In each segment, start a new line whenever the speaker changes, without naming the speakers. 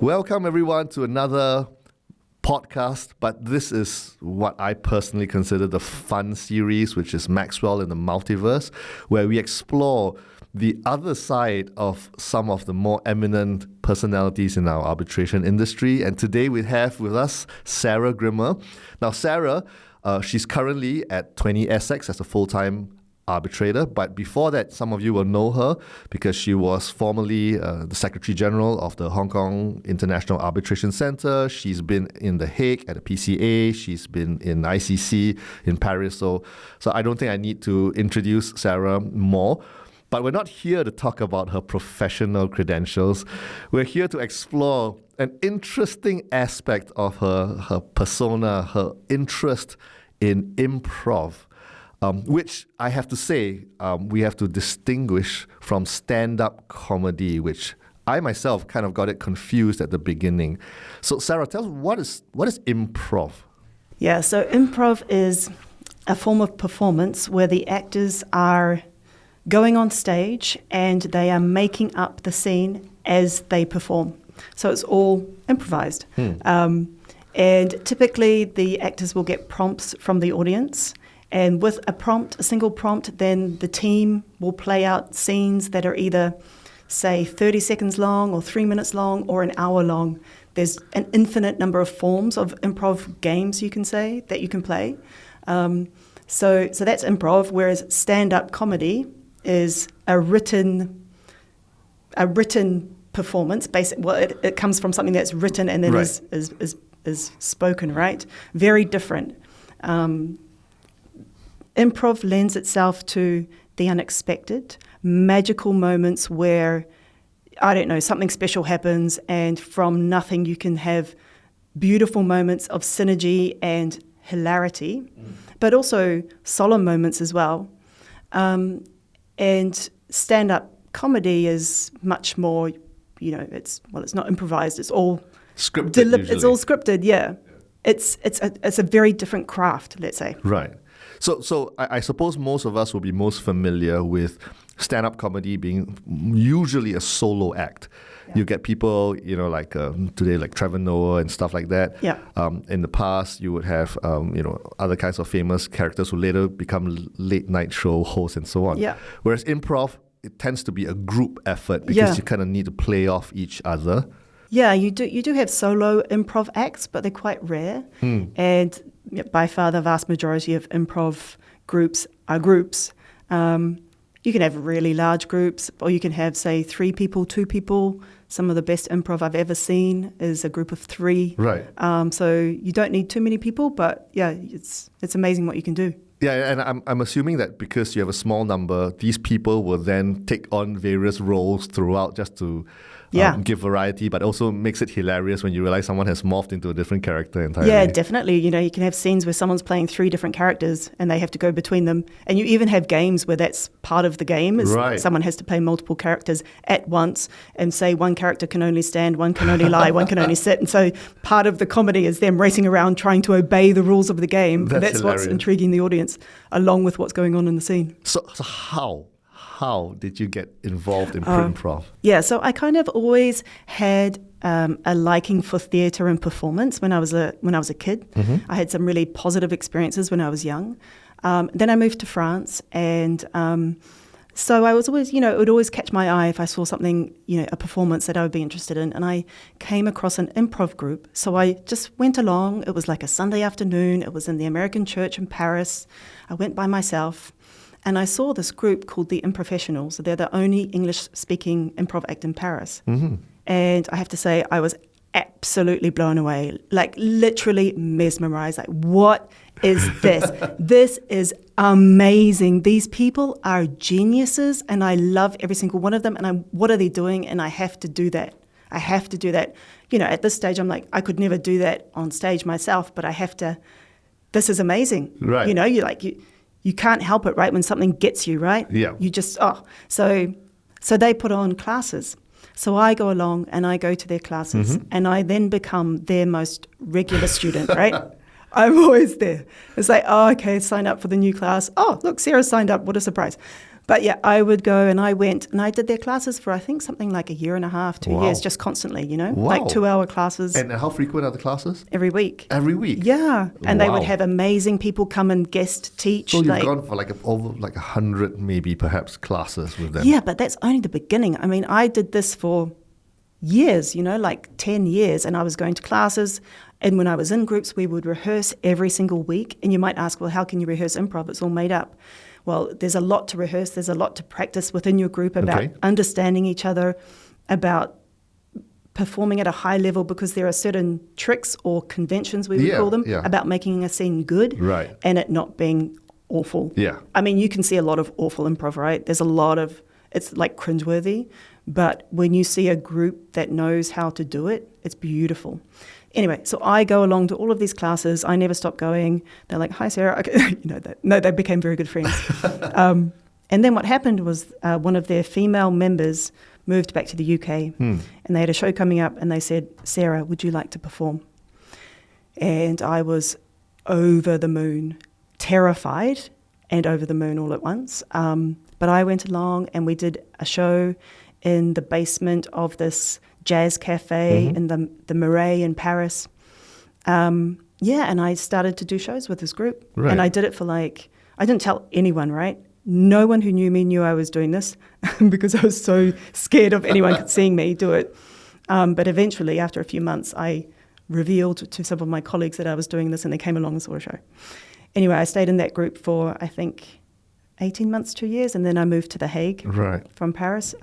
Welcome everyone to another podcast, but this is what I personally consider the fun series, which is Maxwell in the Multiverse, where we explore the other side of some of the more eminent personalities in our arbitration industry. And today we have with us Sarah Grimmer. Now Sarah, she's currently at 20SX as a full-time arbitrator, but before that, some of you will know her because she was formerly the Secretary General of the Hong Kong International Arbitration Centre. She's been in The Hague at the PCA. She's been in ICC in Paris. So I don't think I need to introduce Sarah more. But we're not here to talk about her professional credentials. We're here to explore an interesting aspect of her persona, her interest in improv. Which I have to say, we have to distinguish from stand-up comedy, which I myself kind of got it confused at the beginning. So Sarah, tell us, what is improv?
Yeah, so improv is a form of performance where the actors are going on stage and they are making up the scene as they perform. So it's all improvised. And typically the actors will get prompts from the audience. And with a single prompt, then the team will play out scenes that are either, say, 30 seconds long or 3 minutes long or an hour long. There's an infinite number of forms of improv games, you can say, that you can play. So that's improv, whereas stand-up comedy is a written performance. It comes from something that's written and then
right.
is spoken, right? Very different. Improv lends itself to the unexpected, magical moments where, I don't know, something special happens and from nothing you can have beautiful moments of synergy and hilarity, but also solemn moments as well. And stand-up comedy is much more, it's not improvised, it's all
scripted.
It's all scripted, yeah. It's a very different craft, let's say.
Right. So I suppose most of us will be most familiar with stand-up comedy being usually a solo act. Yeah. You get people, like today, like Trevor Noah and stuff like that.
Yeah.
In the past, you would have, other kinds of famous characters who later become late-night show hosts and so on.
Yeah.
Whereas improv, it tends to be a group effort because you kind of need to play off each other.
Yeah, you do have solo improv acts, but they're quite rare. And by far the vast majority of improv groups are groups. You can have really large groups, or you can have, say, 3 people, 2 people. Some of the best improv I've ever seen is a group of 3.
Right.
So you don't need too many people, but yeah, it's amazing what you can do.
Yeah, and I'm assuming that because you have a small number, these people will then take on various roles throughout just to give variety, but also makes it hilarious when you realize someone has morphed into a different character entirely.
Yeah, definitely. You can have scenes where someone's playing 3 different characters and they have to go between them. And you even have games where that's part of the game, is someone has to play multiple characters at once and say one character can only stand, one can only lie, one can only sit. And so part of the comedy is them racing around trying to obey the rules of the game. That's what's intriguing the audience, along with what's going on in the scene.
So how did you get involved in improv?
Yeah, so I kind of always had a liking for theatre and performance when I was a kid. Mm-hmm. I had some really positive experiences when I was young. Then I moved to France, and so I was always, it would always catch my eye if I saw something, a performance that I would be interested in. And I came across an improv group, so I just went along. It was like a Sunday afternoon. It was in the American church in Paris. I went by myself. And I saw this group called the Improfessionals. They're the only English-speaking improv act in Paris. Mm-hmm. And I have to say, I was absolutely blown away, like literally mesmerized. Like, what is this? This is amazing. These people are geniuses, and I love every single one of them. And what are they doing? And I have to do that. At this stage, I'm like, I could never do that on stage myself, but I have to. This is amazing.
Right.
You can't help it, right? When something gets you, right?
Yeah.
You just, So they put on classes. So I go along and I go to their classes, and I then become their most regular student, right? I'm always there. It's like, oh, okay, sign up for the new class. Oh, look, Sarah signed up. What a surprise. But yeah, I would go and I went and I did their classes for I think something like a year and a half, 2 years, just constantly, like 2-hour classes.
And how frequent are the classes?
Every week.
Every week?
Yeah. And they would have amazing people come and guest teach.
So you've gone for over 100 maybe perhaps classes with them.
Yeah, but that's only the beginning. I mean, I did this for years, like 10 years, and I was going to classes. And when I was in groups, we would rehearse every single week. And you might ask, well, how can you rehearse improv? It's all made up. Well, there's a lot to rehearse. There's a lot to practice within your group about understanding each other, about performing at a high level, because there are certain tricks or conventions, we would call them, about making a scene good and it not being awful.
Yeah.
I mean, you can see a lot of awful improv, right? There's a lot of, it's like cringeworthy. But when you see a group that knows how to do it, it's beautiful. Anyway, so I go along to all of these classes. I never stop going. They're like, hi, Sarah. Okay. No, they became very good friends. And then what happened was one of their female members moved back to the UK and they had a show coming up and they said, Sarah, would you like to perform? And I was over the moon, terrified and over the moon all at once. But I went along and we did a show in the basement of this jazz cafe in the Marais in Paris. And I started to do shows with this group. Right. And I did it for I didn't tell anyone, right? No one who knew me knew I was doing this because I was so scared of anyone seeing me do it. But eventually, after a few months, I revealed to some of my colleagues that I was doing this and they came along and saw a show. Anyway, I stayed in that group for, I think, 18 months, 2 years, and then I moved to The Hague from Paris.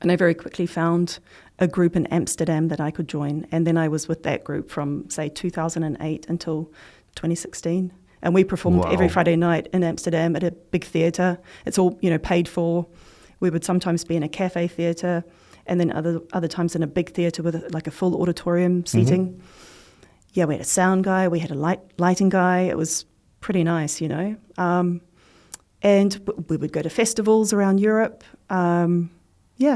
And I very quickly found a group in Amsterdam that I could join. And then I was with that group from, say, 2008 until 2016. And we performed every Friday night in Amsterdam at a big theatre. It's all, paid for. We would sometimes be in a cafe theatre and then other times in a big theatre with a full auditorium seating. Yeah, we had a sound guy. We had a lighting guy. It was pretty nice, And we would go to festivals around Europe.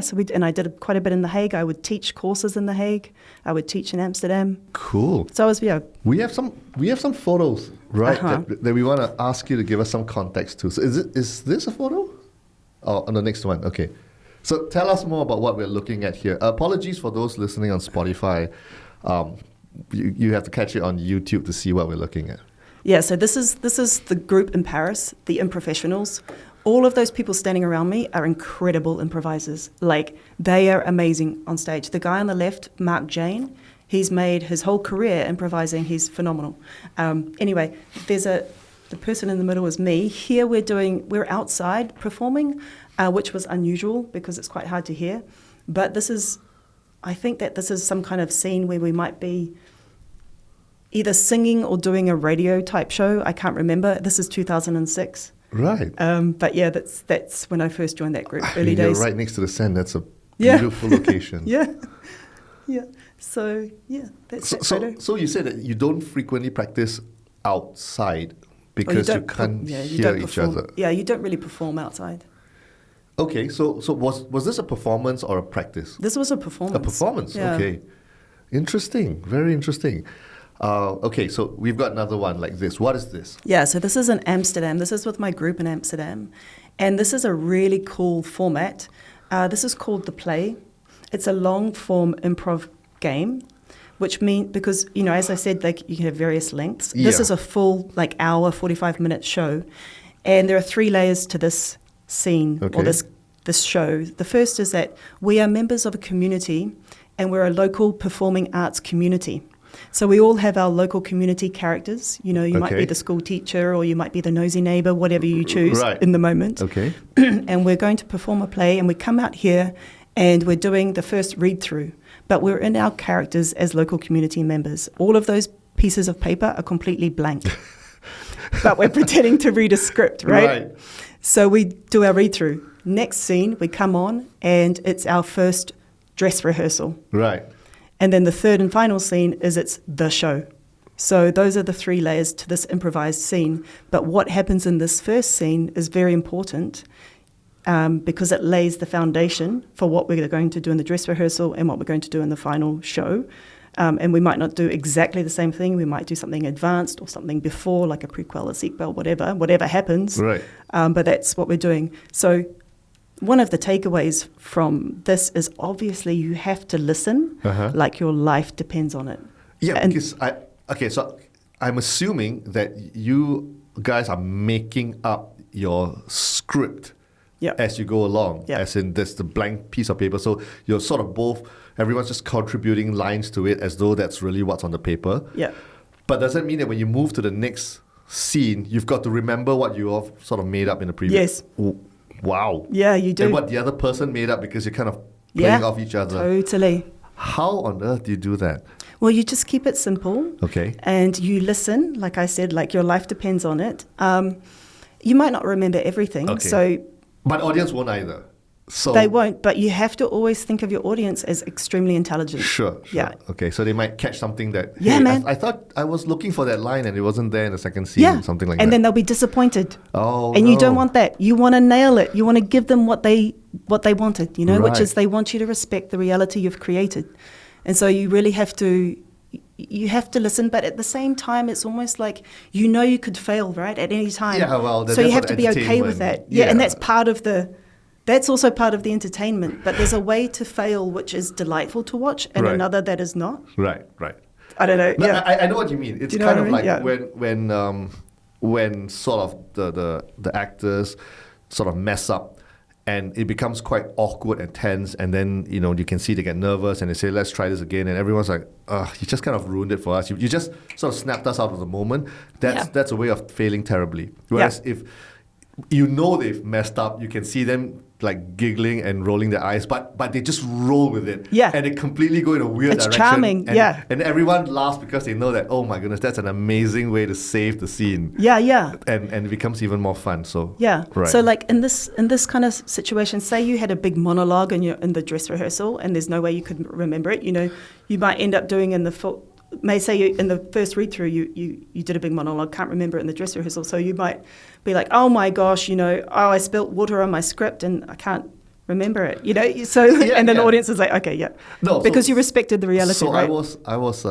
So I did quite a bit in The Hague. I would teach courses in The Hague. I would teach in Amsterdam.
Cool.
So I was,
We have some photos, right? That we want to ask you to give us some context to. So is this a photo? Oh, on the next one. Okay. So tell us more about what we're looking at here. Apologies for those listening on Spotify. You have to catch it on YouTube to see what we're looking at.
Yeah. So this is the group in Paris, the Improfessionals. All of those people standing around me are incredible improvisers. They are amazing on stage. The guy on the left, Mark Jane, he's made his whole career improvising. He's phenomenal. Anyway, the person in the middle is me. Here we're outside performing, which was unusual because it's quite hard to hear. But I think that this is some kind of scene where we might be either singing or doing a radio type show. I can't remember. This is 2006.
Right.
But yeah, that's when I first joined that group, early days.
You're right next to the Seine. That's a beautiful location.
Yeah. So, that's that photo.
So you said that you don't frequently practice outside because you can't hear each other.
Yeah, you don't really perform outside.
Okay, so was this a performance or a practice?
This was a performance.
A performance, okay. Interesting, very interesting. Okay, so we've got another one like this. What is this?
Yeah, so this is in Amsterdam. This is with my group in Amsterdam. And this is a really cool format. This is called The Play. It's a long-form improv game, which means, because, as I said, you can have various lengths. This is a full, hour, 45-minute show. And there are 3 layers to this scene or this show. The first is that we are members of a community and we're a local performing arts community. So we all have our local community characters. You might be the school teacher or you might be the nosy neighbour, whatever you choose in the moment.
Okay.
And we're going to perform a play and we come out here and we're doing the first read-through. But we're in our characters as local community members. All of those pieces of paper are completely blank. But we're pretending to read a script, right? So we do our read-through. Next scene, we come on and it's our first dress rehearsal.
Right.
And then the third and final scene is it's the show. So those are the 3 layers to this improvised scene. But what happens in this first scene is very important because it lays the foundation for what we're going to do in the dress rehearsal and what we're going to do in the final show. And we might not do exactly the same thing. We might do something advanced or something before, like a prequel, a sequel, whatever happens.
Right.
But that's what we're doing. So one of the takeaways from this is obviously you have to listen like your life depends on it.
Yeah, because so I'm assuming that you guys are making up your script as you go along, as in there's the blank piece of paper. So you're sort of everyone's just contributing lines to it as though that's really what's on the paper.
Yeah.
But does that mean that when you move to the next scene, you've got to remember what you all sort of made up in the previous?
Yes.
Wow.
Yeah, you do.
And what the other person made up because you're kind of playing off each other.
Totally.
How on earth do you do that?
Well, you just keep it simple.
Okay.
And you listen, like I said, like your life depends on it. You might not remember everything.
Okay. But audience won't either. So
they won't, but you have to always think of your audience as extremely intelligent.
Sure.
Yeah.
Okay, so they might catch something that,
man.
I thought I was looking for that line and it wasn't there in the second scene, something like that.
And then they'll be disappointed.
Oh,
and you don't want that. You want to nail it. You want to give them what they wanted, which is they want you to respect the reality you've created. And so you really have to listen, but at the same time, it's almost like you could fail, right, at any time.
Yeah, well,
so you have to be okay with that. Yeah, and that's also part of the entertainment. But there's a way to fail which is delightful to watch, and another that is not.
Right.
I don't know.
No,
yeah,
I know what you mean. It's kind of like when sort of the actors sort of mess up. And it becomes quite awkward and tense, and then you can see they get nervous and they say, "Let's try this again," and everyone's like, "You just kind of ruined it for us. You just sort of snapped us out of the moment." That's a way of failing terribly. Whereas if they've messed up, you can see them like giggling and rolling their eyes, but they just roll with it.
Yeah.
And they completely go in a weird direction.
It's charming.
And everyone laughs because they know that, oh my goodness, that's an amazing way to save the scene.
Yeah.
And it becomes even more fun. So right.
So like in this kind of situation, say you had a big monologue in the dress rehearsal and there's no way you could remember it, you might end up doing in the first read through you did a big monologue, can't remember it in the dress rehearsal, so you might be like, oh my gosh, I spilt water on my script and I can't remember it, so and then the audience is like, okay, because you respected the reality.
So
right?
I was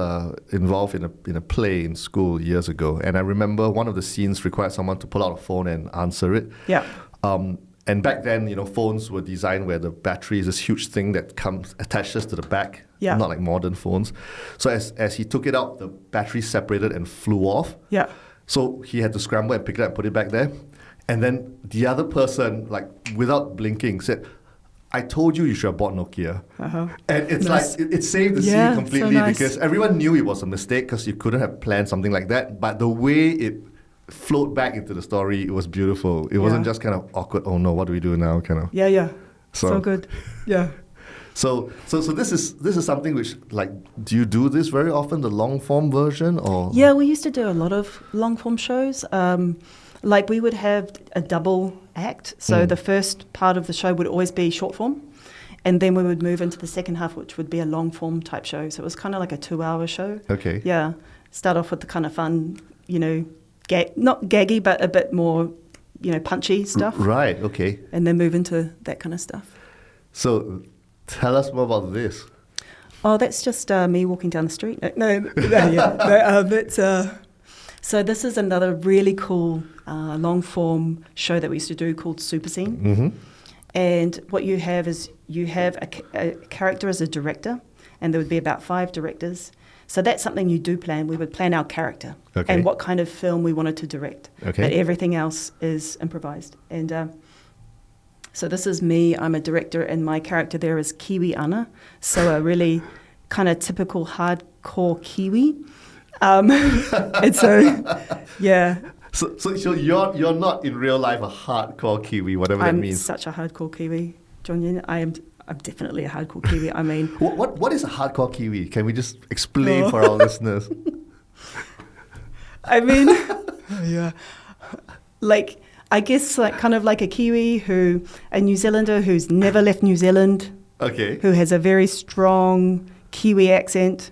involved in a play in school years ago, and I remember one of the scenes required someone to pull out a phone and answer it. And back then, phones were designed where the battery is this huge thing that attaches to the back, not like modern phones. So as he took it out, the battery separated and flew off.
Yeah.
So he had to scramble and pick it up and put it back there. And then the other person, like without blinking, said, "I told you should have bought Nokia." And it's
nice.
like, it saved the scene completely,
so nice.
because everyone knew it was a mistake because you couldn't have planned something like that. But the way it flowed back into the story, it was beautiful. It wasn't just kind of awkward, oh no, what do we do now, kind of.
Yeah. So good. Yeah.
So this is something which, like, do you do this very often, the long form version, or?
Yeah, we used to do a lot of long form shows. Like we would have a double act. So the first part of the show would always be short form, and then we would move into the second half, which would be a long form type show. So it was kind of like a 2-hour show.
Okay.
Yeah. Start off with the kind of fun, not gaggy, but a bit more, punchy stuff.
Right. Okay. And
then move into that kind of stuff.
So tell us more about this.
Oh, that's just me walking down the street. So this is another really cool long-form show that we used to do called Super Scene.
Mm-hmm.
And what you have is a character as a director, and there would be about 5 directors. So that's something you do plan. We would plan our character and what kind of film we wanted to direct. But everything else is improvised. And so this is me. I'm a director, and my character there is Kiwi Ana. So a really kind of typical hardcore Kiwi. And so, yeah.
So you're not in real life a hardcore Kiwi, whatever that means.
I'm such a hardcore Kiwi, John Yin. I'm definitely a hardcore Kiwi. I mean,
what is a hardcore Kiwi? Can we just explain for our listeners?
I mean, like, I guess like kind of like a Kiwi a New Zealander who's never left New Zealand.
Okay.
Who has a very strong Kiwi accent.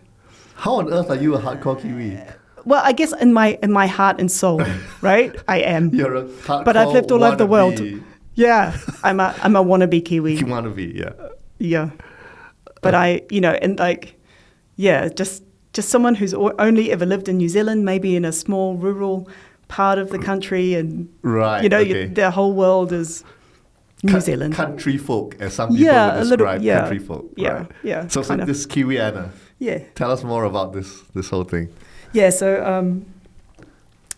How on earth are you a hardcore Kiwi?
Well, I guess in my heart and soul, right? I am.
You're a hardcore
But I've lived all over the world. Yeah, I'm a wannabe Kiwi.
Wannabe, yeah.
Yeah, but and like, yeah, just someone who's only ever lived in New Zealand, maybe in a small rural part of the country, and
Right.
you know,
Okay.
the whole world is New Zealand.
Country folk, as some people
Yeah,
would
a little-
describe
yeah,
country folk.
yeah,
Right.
yeah,
So
kind of.
this Kiwi Anna,
Yeah,
tell us more about this whole thing.
yeah.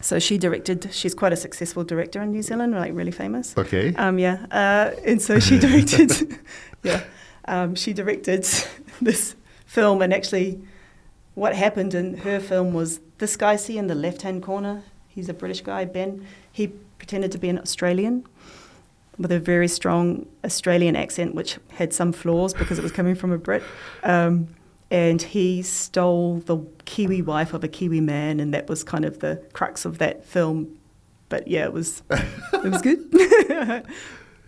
So she directed. She's quite a successful director in New Zealand, like really famous.
Okay.
And so she directed. She directed this film, and actually, what happened in her film was this guy, see in the left-hand corner. He's a British guy, Ben. He pretended to be an Australian with a very strong Australian accent, which had some flaws because it was coming from a Brit. And he stole the Kiwi wife of a Kiwi man, and that was kind of the crux of that film. But yeah, it was good.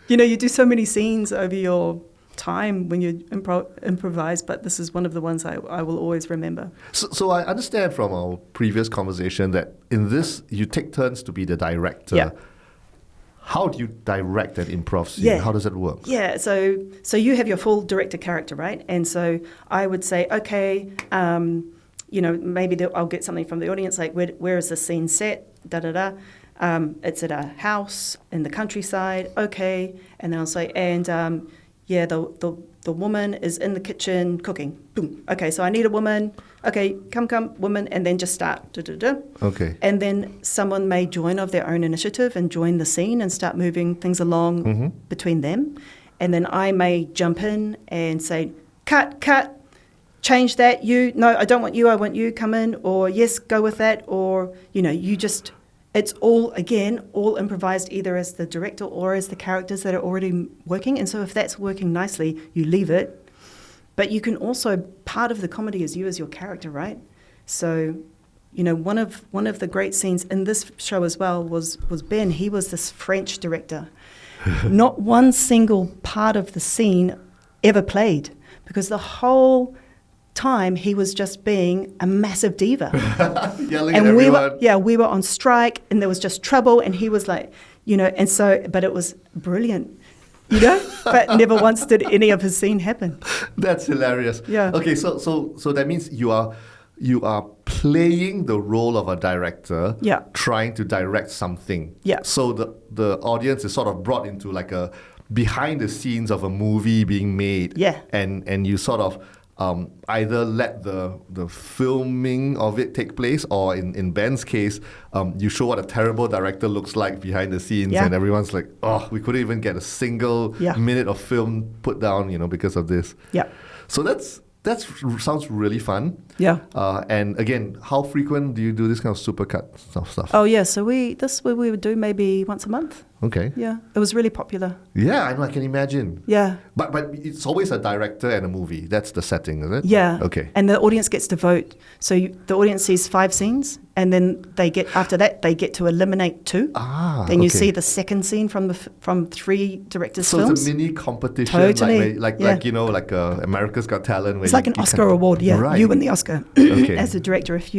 You know, you do so many scenes over your time when you improvise, but this is one of the ones I will always remember.
So I understand from our previous conversation that in this, you take turns to be the director.
Yeah.
How do you direct an improv scene?
Yeah.
How does it work?
Yeah, so you have your full director character, right? And so I would say, okay, you know, maybe I'll get something from the audience, like where is the scene set? Da-da-da. It's at a house in the countryside, okay. And then I'll say, and the woman is in the kitchen cooking. Boom. Okay, so I need a woman. Okay, come, woman, and then just start. Da-da-da.
Okay.
And then someone may join of their own initiative and join the scene and start moving things along between them. And then I may jump in and say, cut, change that, you, no, I don't want you, I want you, come in, or yes, go with that, or, you know, you just, it's all, again, all improvised either as the director or as the characters that are already working. And so if that's working nicely, you leave it. But you can also, part of the comedy is you as your character, right? So, you know, one of the great scenes in this show as well was Ben. He was this French director. Not one single part of the scene ever played, because the whole time he was just being a massive diva.
Yelling
And
at
we
everyone.
we were on strike, and there was just trouble, and he was like, you know, and so, but it was brilliant. You know, but never once did any of his scene happen.
That's hilarious.
Yeah.
Okay, so that means you are playing the role of a director,
Yeah.
trying to direct something.
Yeah.
So the audience is sort of brought into like a behind the scenes of a movie being made.
Yeah.
And you sort of either let the filming of it take place, or in Ben's case, you show what a terrible director looks like behind the scenes,
Yeah.
and everyone's like, oh, we couldn't even get a single minute of film put down, you know, because of this.
Yeah.
So that sounds really fun.
Yeah.
And again, how frequent do you do this kind of supercut stuff?
Oh yeah. So we would do maybe once a month.
Okay.
Yeah. It was really popular.
Yeah, I know. I can imagine.
Yeah.
But it's always a director and a movie. That's the setting, is it?
Yeah.
Okay.
And the audience gets to vote. So the audience sees 5 scenes, and then after that they get to eliminate 2. Then you see the second scene from from 3 directors'
So
films.
it's a mini competition,
Totally.
like
Yeah.
you know, like America's Got Talent. Where
It's like an Oscar award. Yeah.
Right.
You win the Oscar
Okay.
as a director if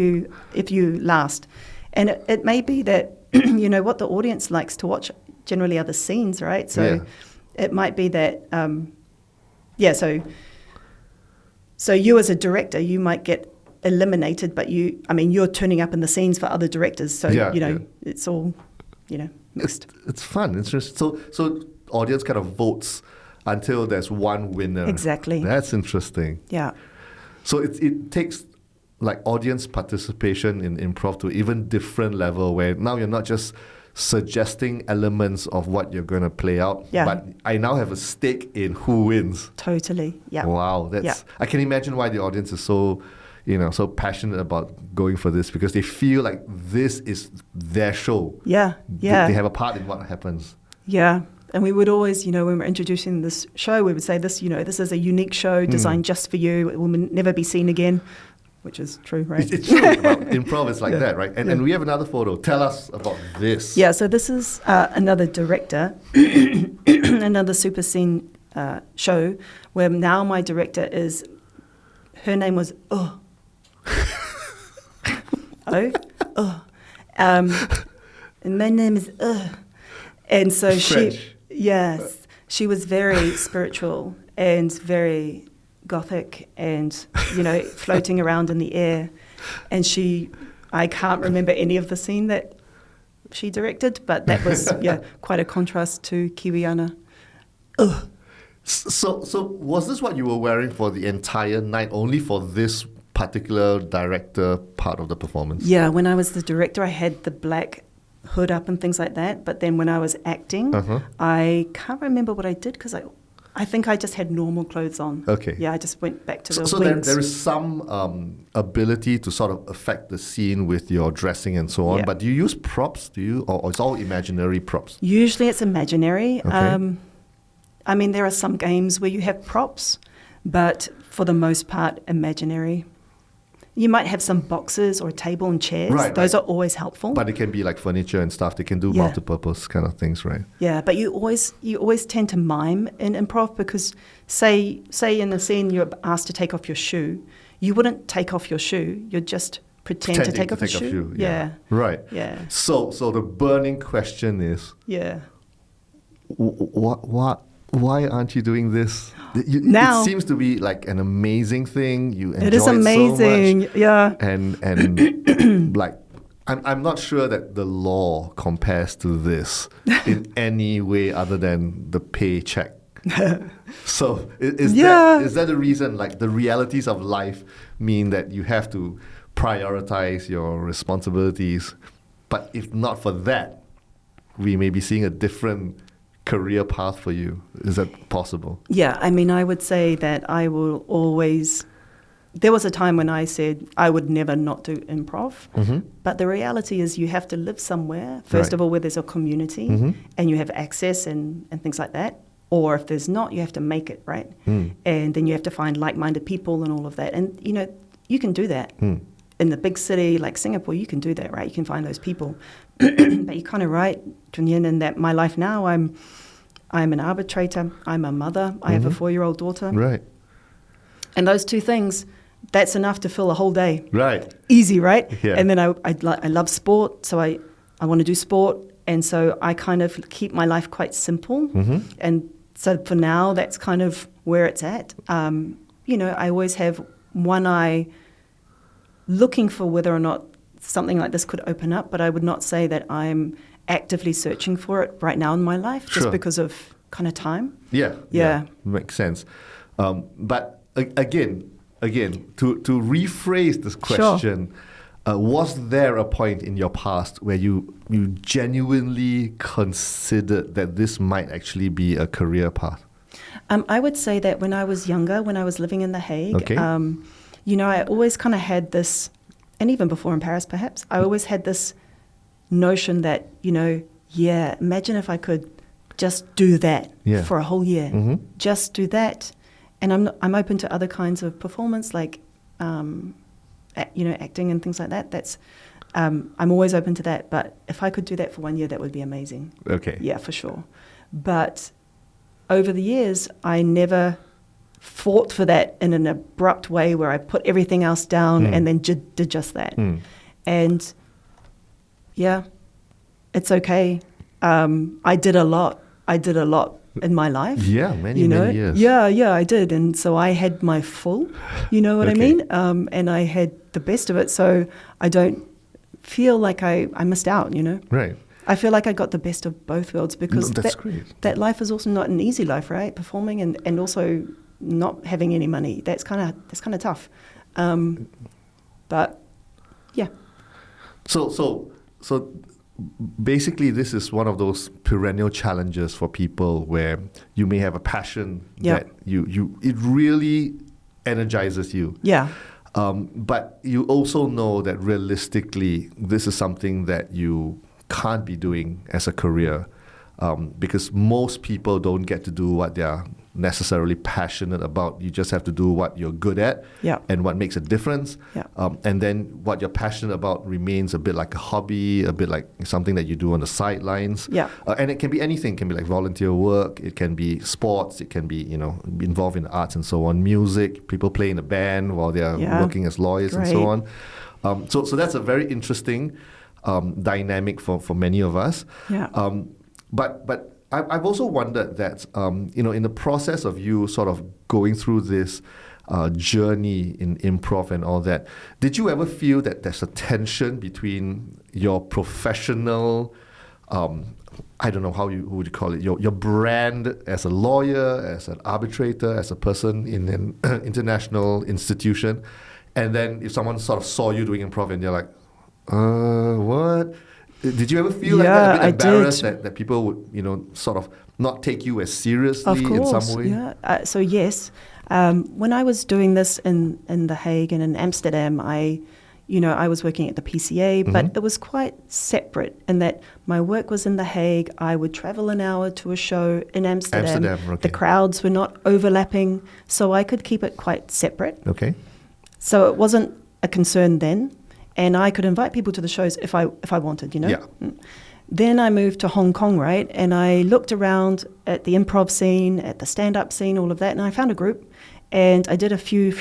you last. And it may be that you know what the audience likes to watch generally are the scenes, right? So it might be that so you as a director, you might get eliminated, but you're turning up in the scenes for other directors. So it's all, you know, mixed.
It's fun. It's just so audience kind of votes until there's one winner.
Exactly.
That's interesting.
Yeah.
So it takes like audience participation in improv to even different level, where now you're not just suggesting elements of what you're going to play out, but I now have a stake in who wins.
Totally. Yeah.
Wow, I can imagine why the audience is so, you know, so passionate about going for this, because they feel like this is their show.
Yeah. Yeah.
They have a part in what happens.
Yeah. And we would always, you know, when we're introducing this show, we would say this, you know, this is a unique show designed just for you. It will never be seen again, which is true, right?
It's true. About improv is like that, right? And we have another photo. Tell us about this.
Yeah, so this is another director, another super scene show, where now my director is, her name was and my name is and so
French.
she was very spiritual and very gothic and, floating around in the air. And I can't remember any of the scene that she directed, but that was, quite a contrast to Kiwiana. Ugh.
So was this what you were wearing for the entire night, only for this particular director part of the performance?
Yeah, when I was the director, I had the black hood up and things like that. But then when I was acting, I can't remember what I did because I think I just had normal clothes on.
Okay.
Yeah, I just went back to the
So
wings.
there is some ability to sort of affect the scene with your dressing and so on.
Yeah.
But do you use props? Or it's all imaginary props?
Usually it's imaginary.
Okay.
I mean, there are some games where you have props, but for the most part, imaginary. You might have some boxes or a table and chairs.
Right,
Those
right.
are always helpful.
But it can be like furniture and stuff. They can do multi-purpose kind of things, right?
Yeah, but you always tend to mime in improv because say in the scene you're asked to take off your shoe, you wouldn't take off your shoe. You'd just pretend to take off your shoe. Yeah.
Right.
Yeah.
So the burning question is,
Yeah.
why aren't you doing this?
Now.
It seems to be like an amazing thing. You enjoy
It is amazing.
so much.
Yeah.
And like, I'm not sure that the law compares to this in any way other than the paycheck. So is that the reason? Like the realities of life mean that you have to prioritize your responsibilities. But if not for that, we may be seeing a different career path for you. Is that possible?
Yeah, I mean, I would say that I will always... There was a time when I said I would never not do improv, but the reality is you have to live somewhere, first of all, where there's a community and you have access and things like that. Or if there's not, you have to make it, right? And then you have to find like-minded people and all of that. And, you can do that. In the big city like Singapore, you can do that, right? You can find those people. But you're kind of right, Junyin, in that my life now, I'm an arbitrator, I'm a mother, I have a 4-year-old daughter.
Right.
And those two things, that's enough to fill a whole day.
Right.
Easy, right?
Yeah.
And then I love sport, so I want to do sport. And so I kind of keep my life quite simple. And so for now, that's kind of where it's at. I always have one eye looking for whether or not something like this could open up, but I would not say that I'm actively searching for it right now in my life, just because of kind of time.
Yeah. Makes sense. But again, to rephrase this question, was there a point in your past where you genuinely considered that this might actually be a career path?
I would say that when I was younger, when I was living in The Hague, I always kind of had this, and even before in Paris perhaps, I always had this notion that, imagine if I could just do that for a whole year. Just do that. And I'm open to other kinds of performance, like, acting and things like that. That's, I'm always open to that. But if I could do that for 1 year, that would be amazing.
Okay.
Yeah, for sure. But over the years, I never fought for that in an abrupt way where I put everything else down and then did just that. And it's okay. I did a lot in my life.
Yeah, many years.
Yeah, I did. And so I had my full, you know what I mean? And I had the best of it. So I don't feel like I missed out,
Right.
I feel like I got the best of both worlds because
great.
That life is also not an easy life, right? Performing and also not having any money. That's kind of tough. But yeah.
So basically, this is one of those perennial challenges for people where you may have a passion that it really energizes you.
Yeah.
But you also know that realistically, this is something that you can't be doing as a career, because most people don't get to do what they're necessarily passionate about. You just have to do what you're good at and what makes a difference. And then what you're passionate about remains a bit like a hobby, a bit like something that you do on the sidelines. And it can be anything. It can be like volunteer work. It can be sports. It can be, involved in the arts and so on. Music. People play in a band while they're working as lawyers and so on. So that's a very interesting dynamic for many of us. But I've also wondered that, in the process of you sort of going through this, journey in improv and all that. Did you ever feel that there's a tension between your professional, I don't know who would you call it, your brand as a lawyer, as an arbitrator, as a person in an international institution, and then if someone sort of saw you doing improv and they're like, what? Did you ever feel like that, a bit embarrassed that people would, sort of not take you as seriously in some way?
Yeah. So yes, when I was doing this in The Hague and in Amsterdam, I was working at the PCA, but it was quite separate in that my work was in The Hague. I would travel an hour to a show in Amsterdam.
Okay.
The crowds were not overlapping, so I could keep it quite separate.
Okay.
So it wasn't a concern then. And I could invite people to the shows if I wanted,
Yeah.
Then I moved to Hong Kong, right? And I looked around at the improv scene, at the stand-up scene, all of that, and I found a group. And I did a few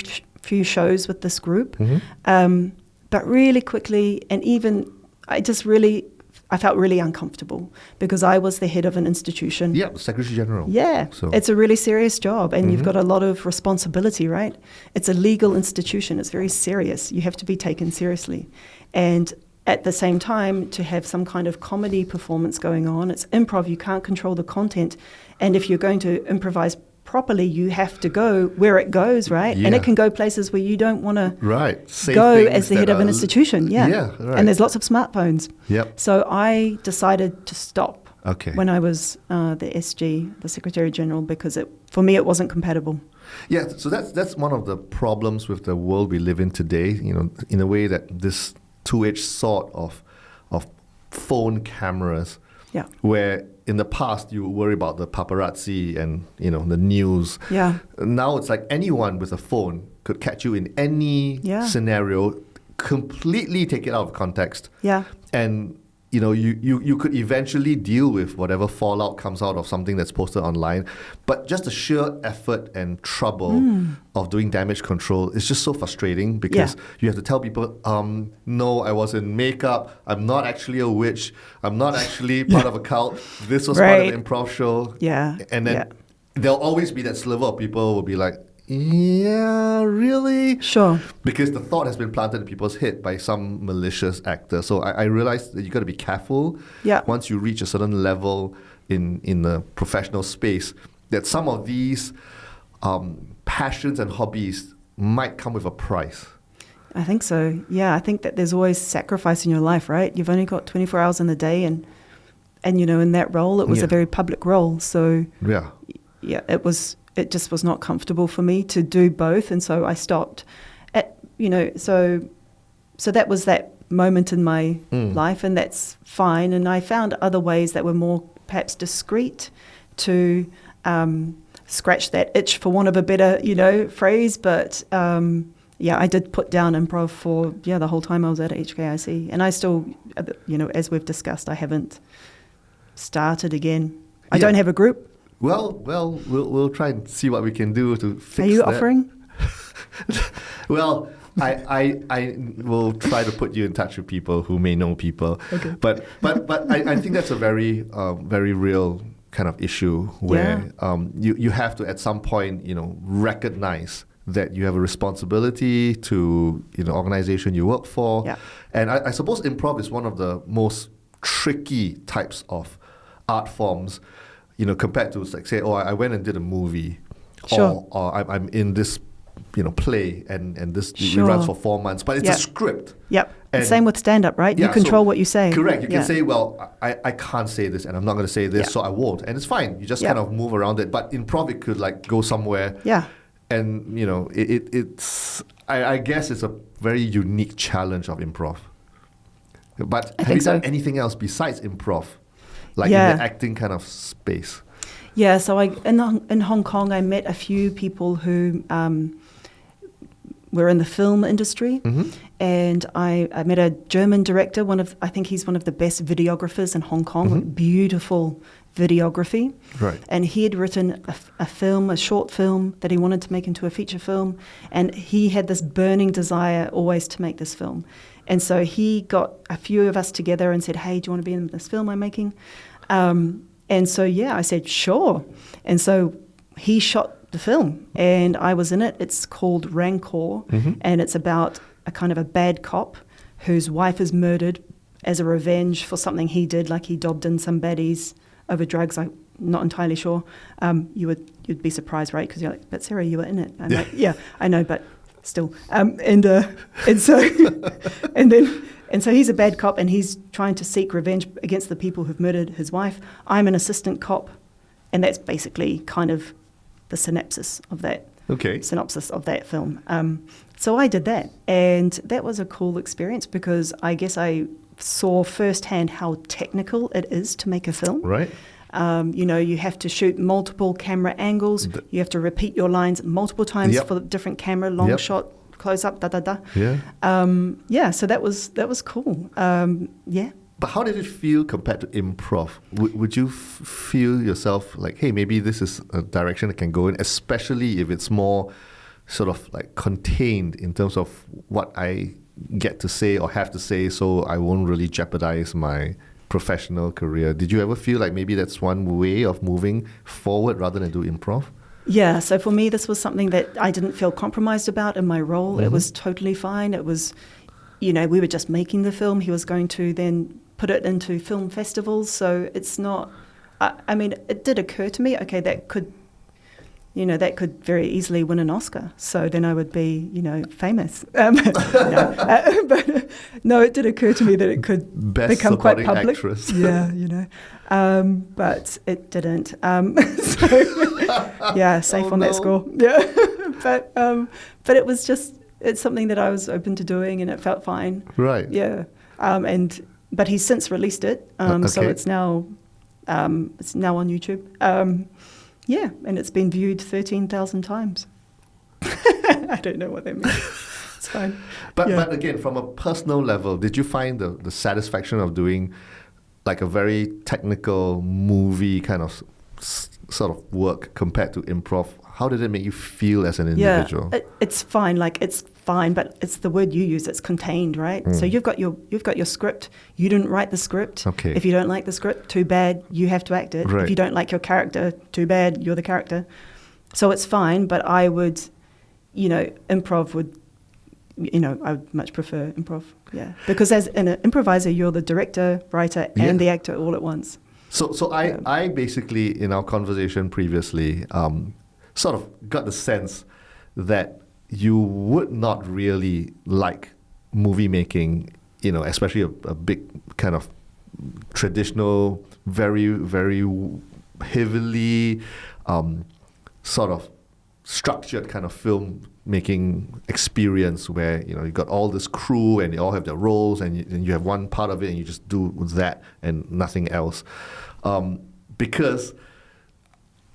shows with this group. But really quickly, and even I felt really uncomfortable because I was the head of an institution.
Yeah, Secretary General.
Yeah,
so.
It's a really serious job and you've got a lot of responsibility, right? It's a legal institution. It's very serious. You have to be taken seriously. And at the same time, to have some kind of comedy performance going on, it's improv. You can't control the content. And if you're going to improvise properly, you have to go where it goes, right?
Yeah.
And it can go places where you don't want to
Say
go
things
as the head of an institution. Yeah.
Yeah, right.
And there's lots of smartphones.
Yep.
So I decided to stop
Okay.
when I was the SG, the Secretary General, because for me it wasn't compatible.
Yeah, so that's one of the problems with the world we live in today, in a way that this two-edged sword of phone cameras,
Yeah.
where in the past you worry about the paparazzi and the news.
Yeah.
Now it's like anyone with a phone could catch you in any scenario, completely take it out of context.
Yeah.
And you could eventually deal with whatever fallout comes out of something that's posted online. But just the sheer effort and trouble of doing damage control is just so frustrating because you have to tell people, no, I was in makeup. I'm not actually a witch. I'm not actually part of a cult. This was part of an improv show.
Yeah.
And then there'll always be that sliver of people who will be like, yeah, really?
Sure.
Because the thought has been planted in people's head by some malicious actor. So I realized that you got to be careful once you reach a certain level in the professional space, that some of these passions and hobbies might come with a price.
I think so. Yeah, I think that there's always sacrifice in your life, right? You've only got 24 hours in the day and in that role, it was a very public role. So it just was not comfortable for me to do both, and so I stopped. So that was that moment in my life, and that's fine. And I found other ways that were more perhaps discreet to scratch that itch, for want of a better phrase. But I did put down improv for the whole time I was at HKIC, and I still, as we've discussed, I haven't started again. I don't have a group.
Well, we'll try and see what we can do to fix that.
Are you offering?
Well, I will try to put you in touch with people who may know people. Okay. But I think that's a very very real kind of issue where you have to at some point recognize that you have a responsibility to organization you work for. Yeah. And I suppose improv is one of the most tricky types of art forms. Compared to say, I went and did a movie, or I'm in this, play, and this it runs for 4 months, but it's a script.
Yep. And same with stand-up, right? You control what you say.
Correct. You can say, well, I can't say this, and I'm not going to say this, so I won't, and it's fine. You just kind of move around it. But improv, it could go somewhere. Yeah. And it's I guess it's a very unique challenge of improv. But have you done anything else besides improv? In the acting kind of space. Yeah, so in Hong Kong, I met a few people who were in the film industry, and I met a German director. I think he's one of the best videographers in Hong Kong. Beautiful videography, right? And he had written a short film that he wanted to make into a feature film, and he had this burning desire always to make this film. And so he got a few of us together and said, hey, do you want to be in this film I'm making? And so, I said, sure. And so he shot
the film, and I was in it. It's called Rancor, and it's about a kind of a bad cop whose wife is murdered as a revenge for something he did, like he dobbed in some baddies over drugs. I'm not entirely sure. You'd be surprised, right? Because you're like, but Sarah, you were in it. I'm like, yeah, I know, but still. And so and so he's a bad cop, and he's trying to seek revenge against the people who've murdered his wife. I'm an assistant cop, and that's basically kind of the synopsis of that. Synopsis of that film. So I did that, and that was a cool experience because I guess I saw firsthand how technical it is to make a film.
Right.
You have to shoot multiple camera angles. You have to repeat your lines multiple times for the different camera, long shot, close up, Yeah. So that was cool. Yeah.
But how did it feel compared to improv? Would you feel yourself like, hey, maybe this is a direction it can go in, especially if it's more sort of like contained in terms of what I get to say or have to say, so I won't really jeopardize my professional career? Did you ever feel like maybe that's one way of moving forward rather than do improv?
Yeah, so for me, this was something that I didn't feel compromised about in my role. It was totally fine. It was, we were just making the film. He was going to then put it into film festivals. So it's not, it did occur to me, okay, that could very easily win an Oscar. So then I would be, famous. But no, it did occur to me that it could become quite public.
Actress.
Yeah, but it didn't. Safe on that score. Yeah, but it was it's something that I was open to doing, and it felt fine.
Right.
Yeah. But he's since released it, so it's now on YouTube. Yeah, and it's been viewed 13,000 times. I don't know what that means. It's fine.
But again, from a personal level, did you find the satisfaction of doing like a very technical movie kind of sort of work compared to improv? How did it make you feel as an individual?
Yeah, it's fine. Like, it's fine, but it's the word you use. It's contained, right? So you've got your script. You didn't write the script.
Okay.
If you don't like the script, too bad. You have to act it.
Right.
If you don't like your character, too bad. You're the character. So it's fine. But I would, improv would. I would much prefer improv. Yeah, because as an improviser, you're the director, writer, and the actor all at once.
So I basically, in our conversation previously, sort of got the sense that you would not really like movie making, especially a big kind of traditional, very, very heavily sort of structured kind of film making experience where, you got all this crew and they all have their roles and you have one part of it and you just do that and nothing else. Because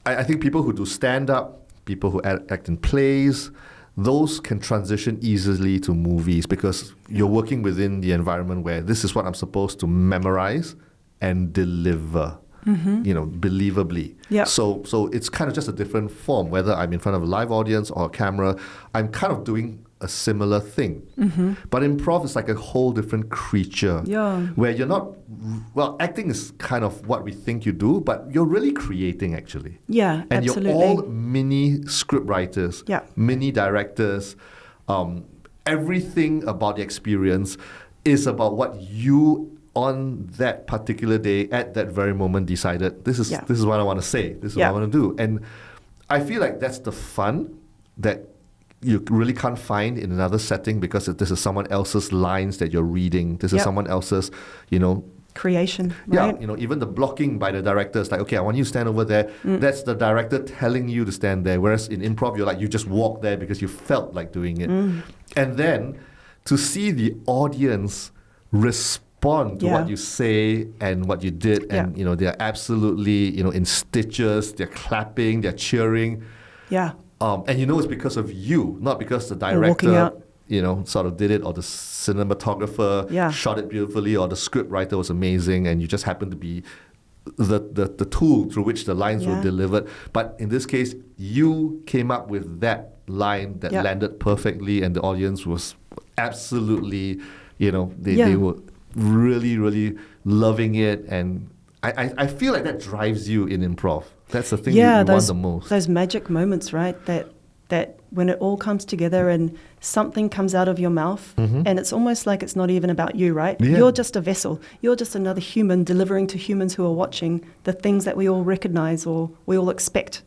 I think people who do stand-up, people who act in plays, those can transition easily to movies because you're working within the environment where this is what I'm supposed to memorize and deliver, believably.
Yeah.
So it's kind of just a different form, whether I'm in front of a live audience or a camera, I'm kind of doing a similar thing. But improv is like a whole different creature where you're not, acting is kind of what we think you do, but you're really creating actually.
Yeah,
and
absolutely.
you're all mini script writers, mini directors. Everything about the experience is about what you on that particular day at that very moment decided this is what I want to say, this is what I want to do. And I feel like that's the fun that you really can't find in another setting because this is someone else's lines that you're reading. This is someone else's,
creation, right?
Yeah, even the blocking by the director is like, okay, I want you to stand over there. That's the director telling you to stand there. Whereas in improv, you're like, you just walk there because you felt like doing it. And then to see the audience respond to what you say and what you did, and they're absolutely, in stitches, they're clapping, they're cheering.
Yeah.
And it's because of you, not because the director, sort of did it, or the cinematographer shot it beautifully, or the script writer was amazing, and you just happened to be the tool through which the lines were delivered. But in this case, you came up with that line that landed perfectly, and the audience was absolutely, they were really, really loving it. And I feel like that drives you in improv. That's the thing
Yeah,
you want
those
the most.
those magic moments, right? That when it all comes together and something comes out of your mouth, and it's almost like it's not even about you, right?
Yeah.
You're just a vessel. You're just another human delivering to humans who are watching the things that we all recognize or we all expect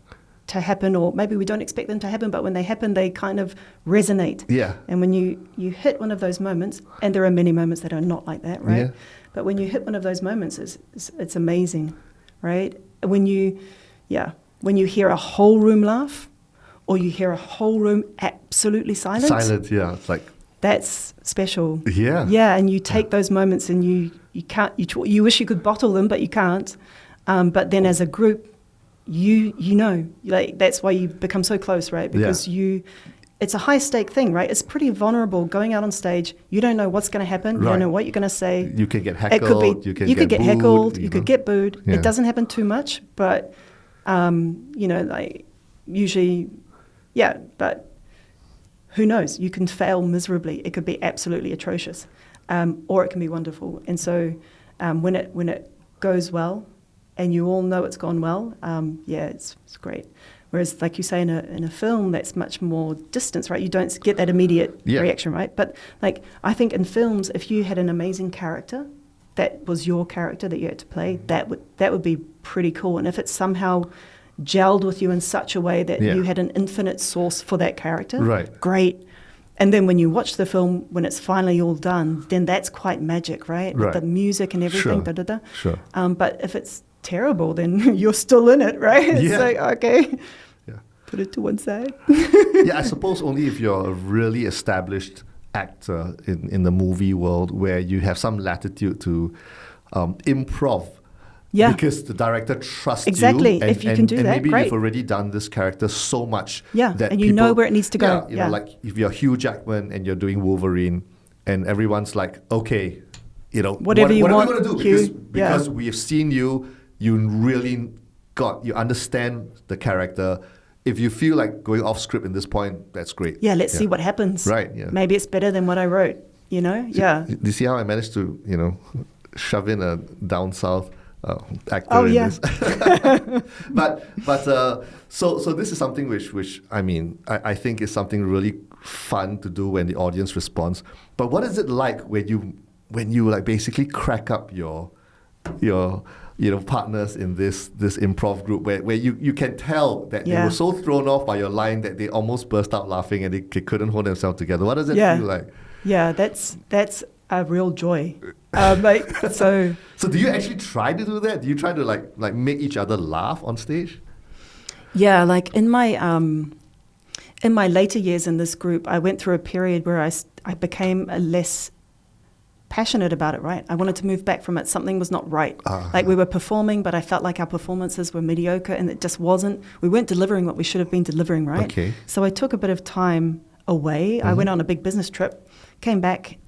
to happen, or maybe we don't expect them to happen, but when they happen, they kind of resonate.
Yeah.
And when you hit one of those moments, and there are many moments that are not like that, right?
Yeah.
But when you hit one of those moments, it's amazing, right? When you hear a whole room laugh, or you hear a whole room absolutely silent.
Silent, yeah. It's like,
That's special.
yeah.
Yeah, and you take those moments and you can't, you wish you could bottle them, but you can't. But then as a group, you know, like that's why you become so close, right? Because it's a high stake thing, right? It's pretty vulnerable going out on stage. You don't know what's going to happen. You don't know what you're going to say.
You can get heckled.
It could be, you could get
booed,
heckled. You could get booed.
Yeah.
It doesn't happen too much, but you know, like usually, yeah. But who knows? You can fail miserably. It could be absolutely atrocious, or it can be wonderful. And so, when it goes well, and you all know it's gone well, it's great. Whereas, like you say, in a film, that's much more distance, right? You don't get that immediate reaction, right? But like, I think in films, if you had an amazing character, that was your character that you had to play, that would be pretty cool. And if it somehow gelled with you in such a way that you had an infinite source for that character, great. And then when you watch the film, when it's finally all done, then that's quite magic, right? With the music and everything,
Sure.
But if it's terrible, then you're still in it, right? It's like, okay, put it to one side.
I suppose only if you're a really established actor in the movie world where you have some latitude to improv.
Yeah.
Because the director trusts
exactly.
you. And,
if you can do
and
that,
maybe
great.
you've already done this character so much.
Yeah,
that
and you know where it needs to go.
You know, like if you're Hugh Jackman and you're doing Wolverine and everyone's like, okay, you know,
whatever
what
you
are
want,
we going to do?
Hugh,
Because we have seen you really you understand the character. If you feel like going off script in this point, that's great.
Yeah, let's see what happens.
Right, yeah.
Maybe it's better than what I wrote, you know?
Do you see how I managed to, you know, shove in a down south actor in this? but so this is something which I mean, I think is something really fun to do when the audience responds. But what is it like when you like basically crack up your partners in this improv group where you can tell that they were so thrown off by your line that they almost burst out laughing and they couldn't hold themselves together? What does it feel like?
Yeah, that's a real joy. So
do you actually try to do that? Do you try to like make each other laugh on stage?
Yeah, like in my later years in this group, I went through a period where I became less passionate about it, right? I wanted to move back from it. Something was not right. Like we were performing, but I felt like our performances were mediocre and it just wasn't. We weren't delivering what we should have been delivering, right?
Okay.
So I took a bit of time away. I went on a big business trip, came back.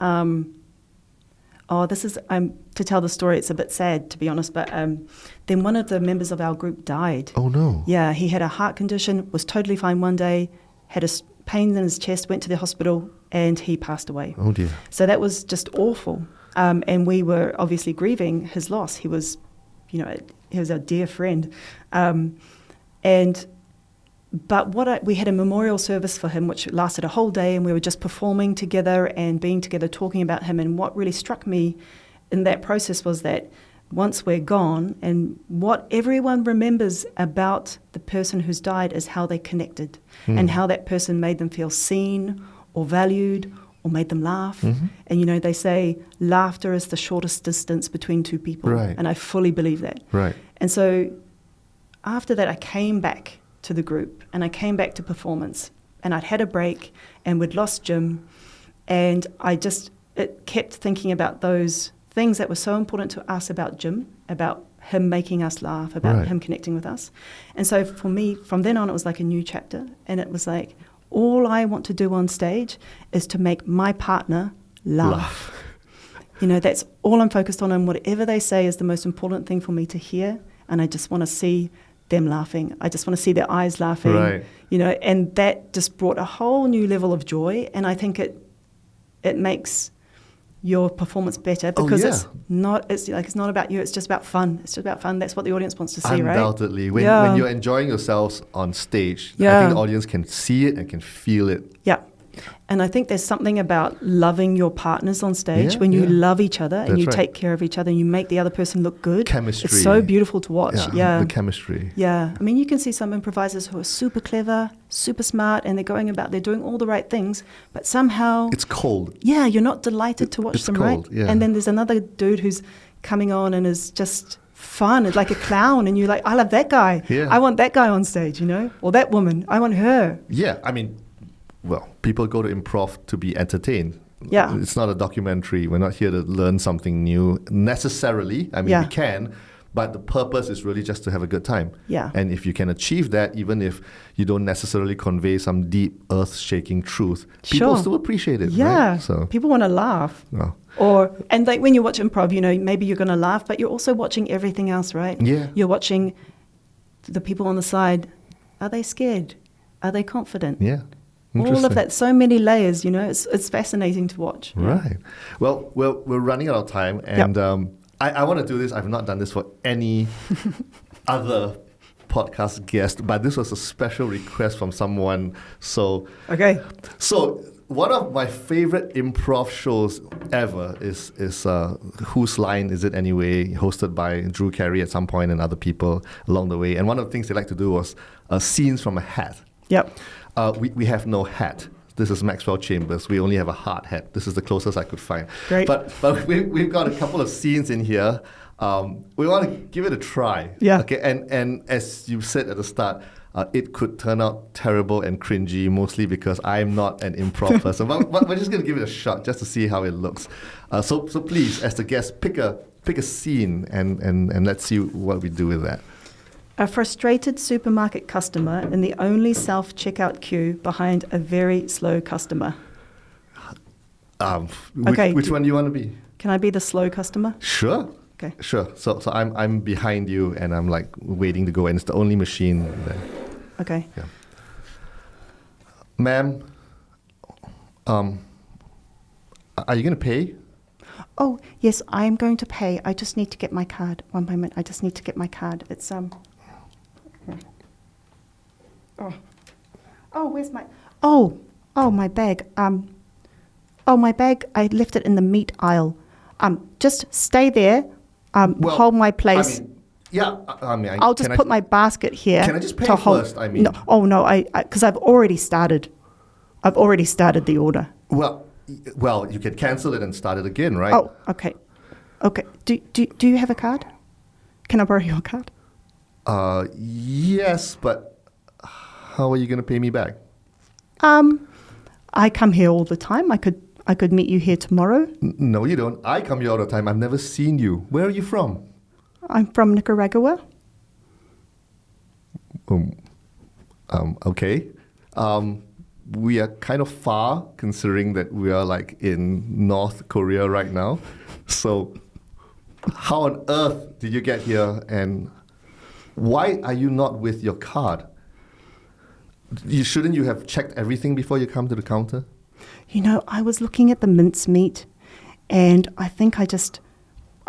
To tell the story, it's a bit sad, to be honest, but then one of the members of our group died.
Oh, no.
Yeah, he had a heart condition, was totally fine one day, had a pain in his chest, went to the hospital, and he passed away.
Oh, dear.
So that was just awful. And we were obviously grieving his loss. He was, he was our dear friend. We had a memorial service for him, which lasted a whole day, and we were just performing together and being together, talking about him. And what really struck me in that process was that once we're gone, and what everyone remembers about the person who's died is how they connected and how that person made them feel seen or valued or made them laugh. And, they say laughter is the shortest distance between two people.
Right.
And I fully believe that.
Right.
And so after that, I came back to the group and I came back to performance, and I'd had a break and we'd lost Jim, and it kept thinking about those things that were so important to us about Jim, about him making us laugh, about him connecting with us. And so for me, from then on, it was like a new chapter, and it was like, all I want to do on stage is to make my partner laugh. That's all I'm focused on, and whatever they say is the most important thing for me to hear, and I just want to see them laughing. I just want to see their eyes laughing, and that just brought a whole new level of joy. And I think it makes your performance better because
yeah.
it's not about you, it's just about fun. It's just about fun. That's what the audience wants to see, right?
Undoubtedly. When you're enjoying yourselves on stage, I think the audience can see it and can feel it.
Yeah. And I think there's something about loving your partners on stage when you love each other and you take care of each other and you make the other person look good.
Chemistry.
It's so beautiful to watch. Yeah.
The chemistry.
Yeah. I mean, you can see some improvisers who are super clever, super smart, and they're doing all the right things, but somehow...
It's cold.
Yeah, you're not delighted to watch them,
cold,
right?
Yeah.
And then there's another dude who's coming on and is just fun. It's like a clown, and you're like, I love that guy.
Yeah.
I want that guy on stage, or that woman. I want her.
Yeah, I mean... Well, people go to improv to be entertained.
Yeah.
It's not a documentary. We're not here to learn something new necessarily. I mean, we can, but the purpose is really just to have a good time.
Yeah.
And if you can achieve that, even if you don't necessarily convey some deep, earth-shaking truth, people still appreciate it.
Yeah.
Right? So
people want to laugh. And like when you watch improv, maybe you're going to laugh, but you're also watching everything else, right?
Yeah.
You're watching the people on the side. Are they scared? Are they confident?
Yeah.
All of that, so many layers, it's fascinating to watch.
Right. Well, we're running out of time, and I want to do this. I've not done this for any other podcast guest, but this was a special request from someone. So one of my favorite improv shows ever is Whose Line Is It Anyway, hosted by Drew Carey at some point and other people along the way. And one of the things they like to do was scenes from a hat.
Yep.
We have no hat. This is Maxwell Chambers. We only have a hard hat. This is the closest I could find.
Great.
But we've got a couple of scenes in here. We want to give it a try.
Yeah.
Okay. And as you said at the start, it could turn out terrible and cringy, mostly because I'm not an improv person. but we're just going to give it a shot just to see how it looks. So please, as the guest, pick a scene and let's see what we do with that.
A frustrated supermarket customer in the only self-checkout queue behind a very slow customer.
Which one do you want to be?
Can I be the slow customer?
Sure.
Okay.
Sure. So I'm behind you and I'm like waiting to go, and it's the only machine there.
Okay.
Yeah. Ma'am, are you going to pay?
Oh, yes, I'm going to pay. I just need to get my card. One moment. I just need to get my card. It's Oh, where's my... Oh, my bag. My bag, I left it in the meat aisle. Just stay there. Hold my place.
I'll
just put my basket here.
Can I just pay first?
No, because I've already started. I've already started the order.
Well, you can cancel it and start it again, right?
Oh, okay. Okay. Do you have a card? Can I borrow your card?
Yes, but how are you going to pay me back?
I come here all the time. I could meet you here tomorrow.
No, you don't. I come here all the time. I've never seen you. Where are you from?
I'm from Nicaragua.
Okay. We are kind of far, considering that we are like in North Korea right now. So how on earth did you get here, and why are you not with your card? Shouldn't you have checked everything before you come to the counter?
I was looking at the mincemeat, and I think I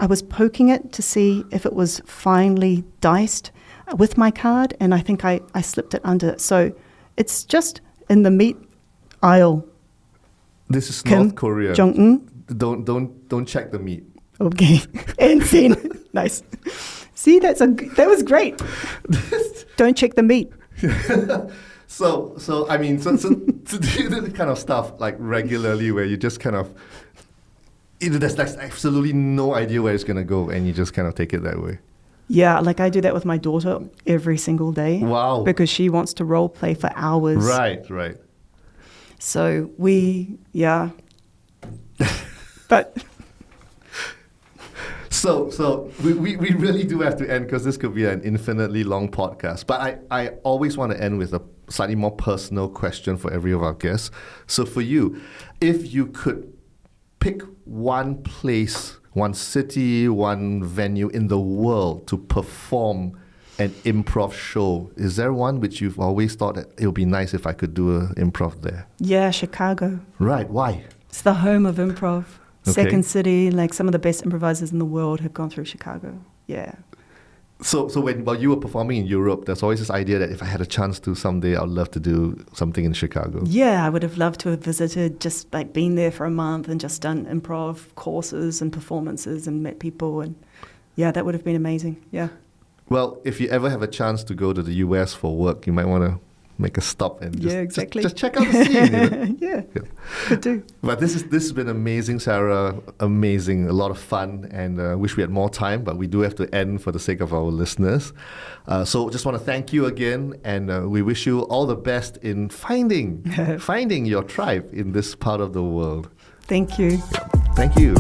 was poking it to see if it was finely diced with my card, and I think I slipped it under. So it's just in the meat aisle.
This is North Korea.
Jong-un.
Don't check the meat.
Okay. And scene. Nice. See, that was great. Don't check the meat.
So to do this kind of stuff like regularly, where you just kind of, there's absolutely no idea where it's gonna go, and you just kind of take it that way.
Yeah, like I do that with my daughter every single day.
Wow. Because
she wants to role play for hours.
Right.
So but.
So we really do have to end, because this could be an infinitely long podcast. But I always want to end with a slightly more personal question for every of our guests. So for you, if you could pick one place, one city, one venue in the world to perform an improv show, is there one which you've always thought that it would be nice if I could do an improv there?
Yeah, Chicago.
Right. Why?
It's the home of improv. Second city, like some of the best improvisers in the world have gone through Chicago. Yeah.
So while you were performing in Europe, there's always this idea that if I had a chance to someday, I'd love to do something in Chicago.
Yeah, I would have loved to have visited, just like been there for a month and just done improv courses and performances and met people. And yeah, that would have been amazing. Yeah.
Well, if you ever have a chance to go to the US for work, you might want to make a stop and just check out the scene.
Yeah, could do.
But this has been amazing, Sarah. Amazing, a lot of fun, and wish we had more time, but we do have to end for the sake of our listeners. So just want to thank you again, and we wish you all the best in finding your tribe in this part of the world.
Thank you.
Thank you.